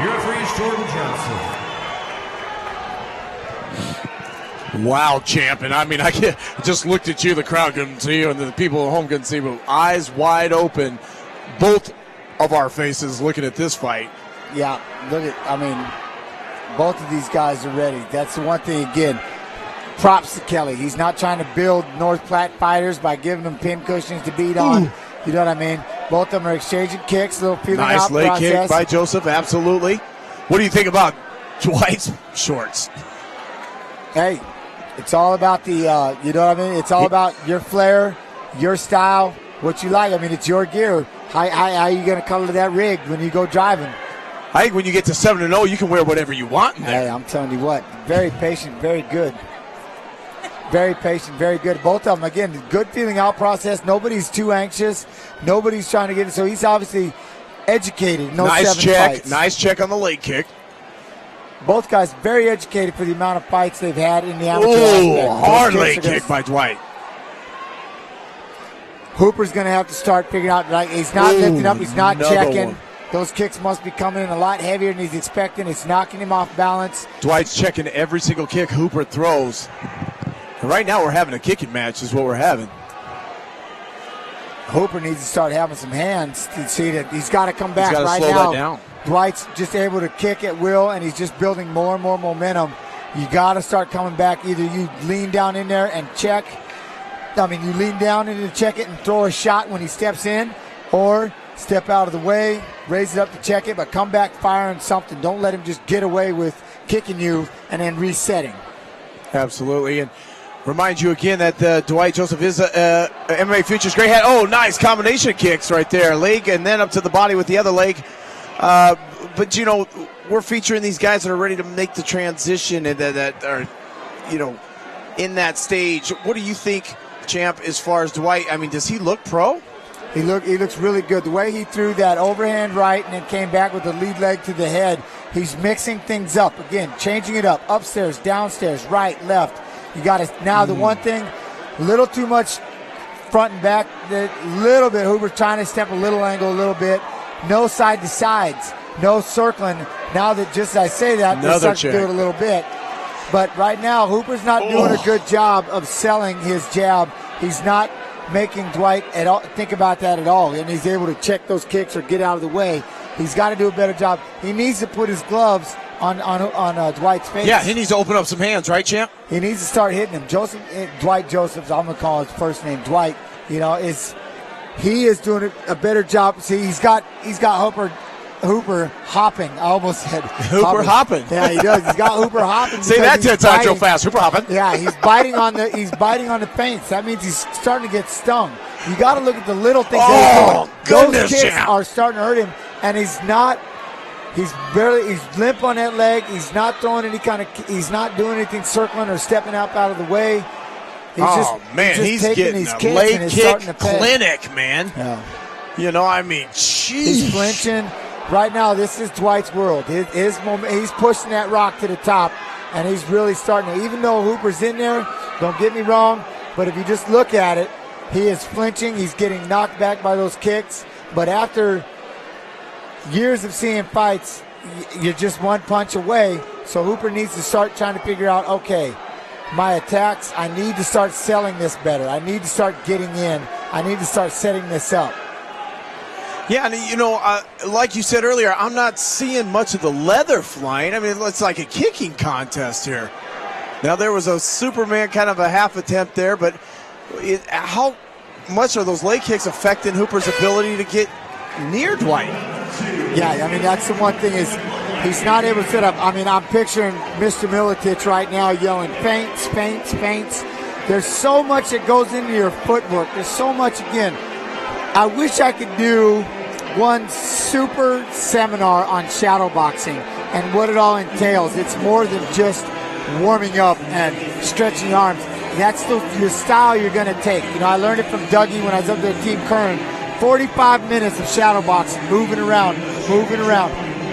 Your referee is Jordan Johnson. Wow, champ. And I mean, I just looked at you, the crowd couldn't see you, and the people at home couldn't see, but eyes wide open, both of our faces looking at this fight. Yeah, both of these guys are ready. That's the one thing, again, props to Kelly. He's not trying to build North Platte fighters by giving them pin cushions to beat on. Ooh. You know what I mean? Both of them are exchanging kicks, a little feeling out process. Nice leg kick by Joseph, absolutely. What do you think about Dwight's shorts? Hey, it's all about the, you know what I mean? It's all about your flair, your style, what you like. I mean, it's your gear. How are you going to color that rig when you go driving? I think when you get to 7-0, you can wear whatever you want in there. Hey, I'm telling you what, very patient, very good. Very patient, very good. Both of them, again, good feeling out process. Nobody's too anxious. Nobody's trying to get it. So he's obviously educated. Nice check. Fights. Nice check on the leg kick. Both guys very educated for the amount of fights they've had in the amateur. Oh, hard leg kick by Dwight. Hooper's going to have to start figuring out, like, he's not lifting up, he's not checking. One. Those kicks must be coming in a lot heavier than he's expecting. It's knocking him off balance. Dwight's checking every single kick Hooper throws. And right now we're having a kicking match is what we're having. Hooper needs to start having some hands to see that he's got to come back right slow now. That down. Dwight's just able to kick at will, and he's just building more and more momentum. You got to start coming back. Either you lean down in there and check. You lean down in to check it and throw a shot when he steps in, or step out of the way, raise it up to check it, but come back firing something. Don't let him just get away with kicking you and then resetting. Absolutely. And remind you again that Dwight Joseph is a MMA Futures great hat. Oh, nice combination kicks right there. Leg and then up to the body with the other leg. But, you know, we're featuring these guys that are ready to make the transition and that are, you know, in that stage. What do you think, champ, as far as Dwight? I mean, does he look pro? He looks really good. The way he threw that overhand right and then came back with the lead leg to the head, he's mixing things up. Again, changing it up. Upstairs, downstairs, right, left. You got to, now the one thing, a little too much front and back, a little bit. Hooper's trying to step a little angle a little bit. No side to sides, no circling. Now that just as I say that, they're starting to do it a little bit. But right now, Hooper's not doing a good job of selling his jab. He's not making Dwight at all think about that at all, and he's able to check those kicks or get out of the way. He's got to do a better job. He needs to put his gloves on Dwight's face. Yeah, he needs to open up some hands, right, champ? He needs to start hitting him. Dwight Joseph, I'm going to call his first name Dwight, he is doing a better job. See, he's got Hooper hopping. I almost said Hooper hopping. Yeah, he does. He's got Hooper hopping. Say that 10 times real fast. Hooper hopping. Yeah, he's biting on the feints. That means he's starting to get stung. You got to look at the little things. Those kicks are starting to hurt him, and he's limp on that leg. He's not throwing he's not doing anything circling or stepping out of the way. He's getting a leg kick clinic, man. Yeah. You know, I mean, jeez. He's flinching. Right now, this is Dwight's world. His moment, he's pushing that rock to the top, and he's really starting to, even though Hooper's in there, don't get me wrong, but if you just look at it, he is flinching. He's getting knocked back by those kicks. But after years of seeing fights, you're just one punch away. So Hooper needs to start trying to figure out, okay, my attacks, I need to start selling this better. I need to start getting in. I need to start setting this up. Yeah, and you know, like you said earlier, I'm not seeing much of the leather flying. I mean, it's like a kicking contest here. Now, there was a Superman kind of a half attempt there, but how much are those leg kicks affecting Hooper's ability to get near Dwight? Yeah, I mean, that's the one thing is he's not able to set up. I mean, I'm picturing Mr. Militich right now yelling, feints, feints, feints. There's so much that goes into your footwork. There's so much, again. I wish I could do one super seminar on shadow boxing and what it all entails. It's more than just warming up and stretching arms. That's your style you're going to take. You know, I learned it from Dougie when I was up there at Team Kern. 45 minutes of shadow boxing, moving around,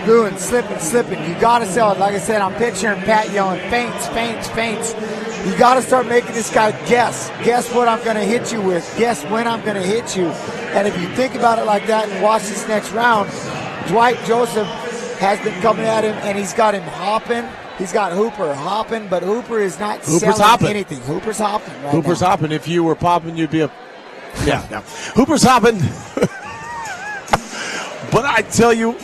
doing, slipping. You got to sell it. Like I said, I'm picturing Pat yelling, feints, feints, feints. You got to start making this guy guess what I'm going to hit you with, guess when I'm going to hit you. And if you think about it like that and watch this next round, Dwight Joseph has been coming at him, and he's got him hopping. He's got Hooper hopping, but Hooper is not selling hopping. anything. Hooper's hopping right Hooper's now. hopping. If you were popping, you'd be a... Yeah. Hooper's hopping. But I tell you,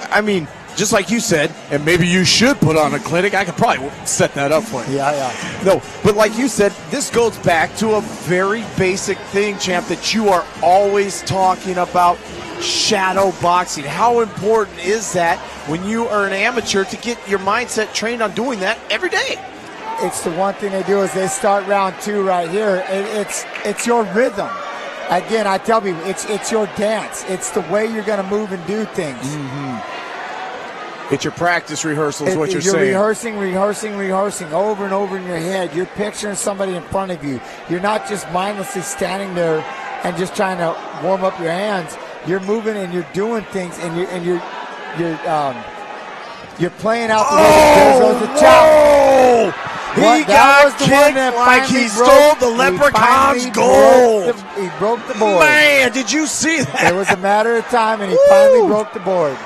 I mean, just like you said, and maybe you should put on a clinic. I could probably set that up for you. Yeah. No, but like you said, this goes back to a very basic thing, champ, that you are always talking about, shadow boxing. How important is that when you are an amateur to get your mindset trained on doing that every day? It's the one thing they do is they start round 2 right here. It's your rhythm. Again, I tell people, it's your dance. It's the way you're going to move and do things. Mm-hmm. It's your practice rehearsal is what you're saying. You're rehearsing over and over in your head. You're picturing somebody in front of you. You're not just mindlessly standing there and just trying to warm up your hands. You're moving and you're doing things, and you're playing out the way the chop. He got kicked like he stole the leprechaun's gold. He broke the board. Man, did you see that? It was a matter of time, and he finally broke the board.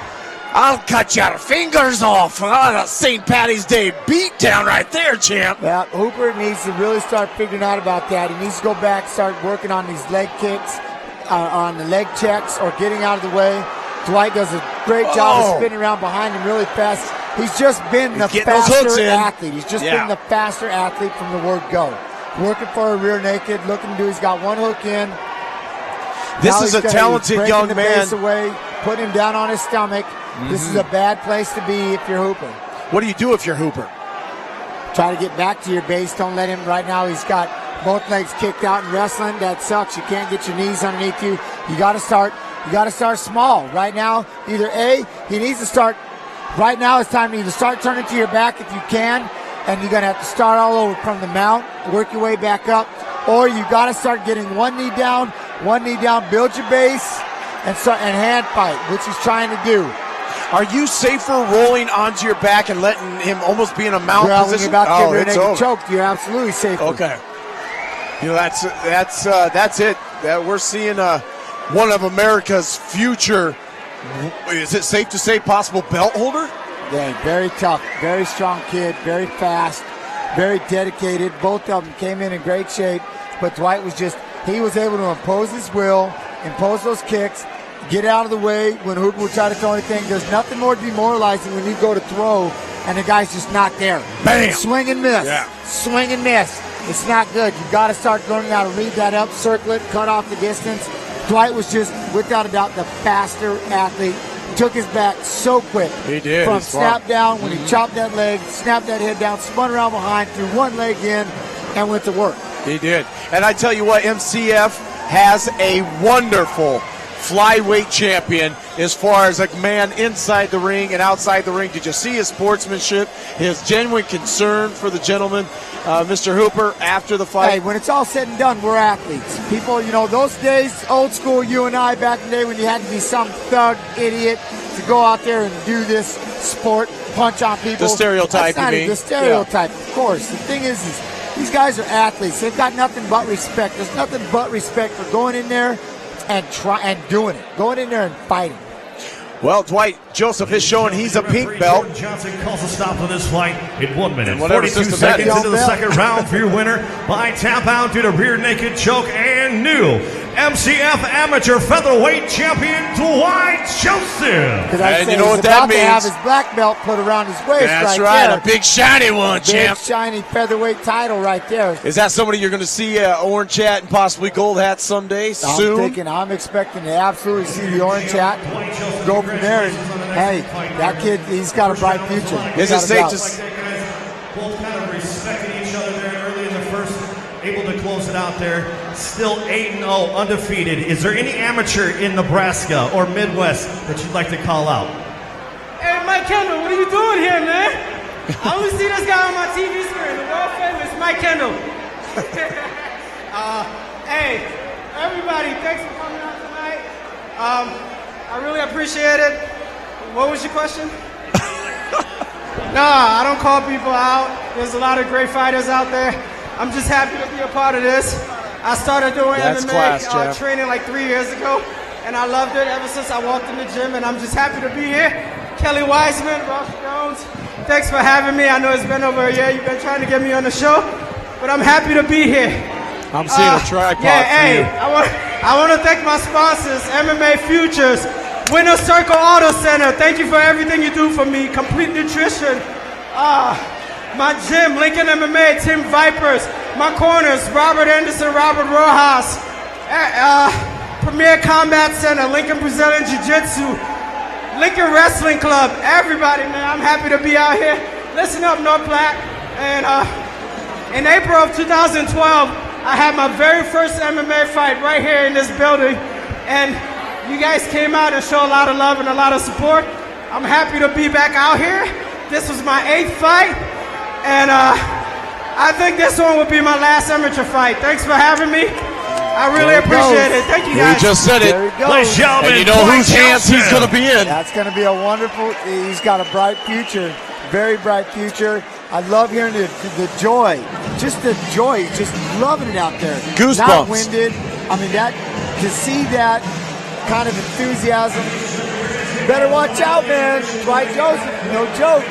I'll cut your fingers off. A St. Patty's Day beatdown right there, champ. Yeah, Hooper needs to really start figuring out about that. He needs to go back, start working on these leg kicks, on the leg checks, or getting out of the way. Dwight does a great job of spinning around behind him really fast. He's just been the faster athlete. He's just been the faster athlete from the word go. Working for a rear naked, looking to do. He's got one hook in. This is a talented young man. Base away, putting him down on his stomach. This is a bad place to be if you're Hooper. What do you do if you're Hooper? Try to get back to your base. Don't let him. Right now, he's got both legs kicked out in wrestling. That sucks. You can't get your knees underneath you. You got to start. You got to start small. Right now, either A, he needs to start. Right now, it's time to either start turning to your back if you can, and you're going to have to start all over from the mount, work your way back up, or you got to start getting one knee down, build your base, and hand fight, which he's trying to do. Are you safer rolling onto your back and letting him almost be in a mount position? When you're about to get choked, you're absolutely safer. Okay. You know, that's it. That we're seeing one of America's future. Is it safe to say possible belt holder? Yeah, very tough, very strong kid, very fast, very dedicated. Both of them came in great shape, but Dwight was he was able to impose his will, impose those kicks, get out of the way when Hooper would try to throw anything. There's nothing more demoralizing when you go to throw and the guy's just not there. Bam! Swing and miss. Yeah. Swing and miss. It's not good. You've got to start learning how to read that up, circle it, cut off the distance. Dwight was just, without a doubt, the faster athlete. Took his back so quick. He did. From snap down, when he chopped that leg, snapped that head down, spun around behind, threw one leg in, and went to work. He did. And I tell you what, MCF has a wonderful flyweight champion as far as a man inside the ring and outside the ring. Did you see his sportsmanship, his genuine concern for the gentleman, Mr. Hooper, after the fight? Hey, when it's all said and done, we're athletes. People, those days, old school you and I back in the day when you had to be some thug idiot to go out there and do this sport, punch on people. The stereotype, That's not you mean? The stereotype, of course. The thing is these guys are athletes. They've got nothing but respect. There's nothing but respect for going in there and doing it. Going in there and fighting. Well, Dwight Joseph is showing he's a pink belt. Johnson calls a stop to this fight in 1 minute, whatever 42 seconds into the second round for your winner by tap out due to rear naked choke and new MCF Amateur Featherweight Champion Dwight Joseph. And you know what that means? He's about to have his black belt put around his waist. That's right right, a big shiny one, champ. Big shiny featherweight title right there. Is that somebody you're going to see orange hat and possibly gold hat someday soon? I'm expecting to absolutely see the orange hat. Go from there. And, hey, that kid, he's got a bright future. Is it safe to both kind of respecting each other there early in the first, able to close it out there. Still 8-0, undefeated. Is there any amateur in Nebraska or Midwest that you'd like to call out? Hey, Mike Kendall, what are you doing here, man? I only see this guy on my TV screen, the world famous Mike Kendall. Hey, everybody, thanks for coming out tonight. I really appreciate it. What was your question? Nah, I don't call people out. There's a lot of great fighters out there. I'm just happy to be a part of this. I started doing MMA training like 3 years ago, and I loved it ever since I walked in the gym, and I'm just happy to be here. Kelly Wiseman, Ross Jones, thanks for having me. I know it's been over a year. You've been trying to get me on the show, but I'm happy to be here. I'm seeing a tripod Yeah, for hey, you. I want to thank my sponsors, MMA Futures, Winner Circle Auto Center. Thank you for everything you do for me. Complete Nutrition, my gym, Lincoln MMA, Team Vipers, my corners, Robert Anderson, Robert Rojas, Premier Combat Center, Lincoln Brazilian Jiu-Jitsu, Lincoln Wrestling Club, everybody, man, I'm happy to be out here. Listen up, North Platte. And in April of 2012, I had my very first MMA fight right here in this building. And you guys came out and showed a lot of love and a lot of support. I'm happy to be back out here. This was my 8th fight. And I think this one will be my last amateur fight. Thanks for having me. I really appreciate it. Thank you, guys. He just said it. There he goes. Ladies and gentlemen, And you know Dwight whose hands he's Johnson. going to be in. That's going to be a wonderful. He's got a bright future, very bright future. I love hearing the joy, just the joy, just loving it out there. Goosebumps. Not winded. I mean, that to see that kind of enthusiasm. Better watch out, man. Dwight Joseph, no joke.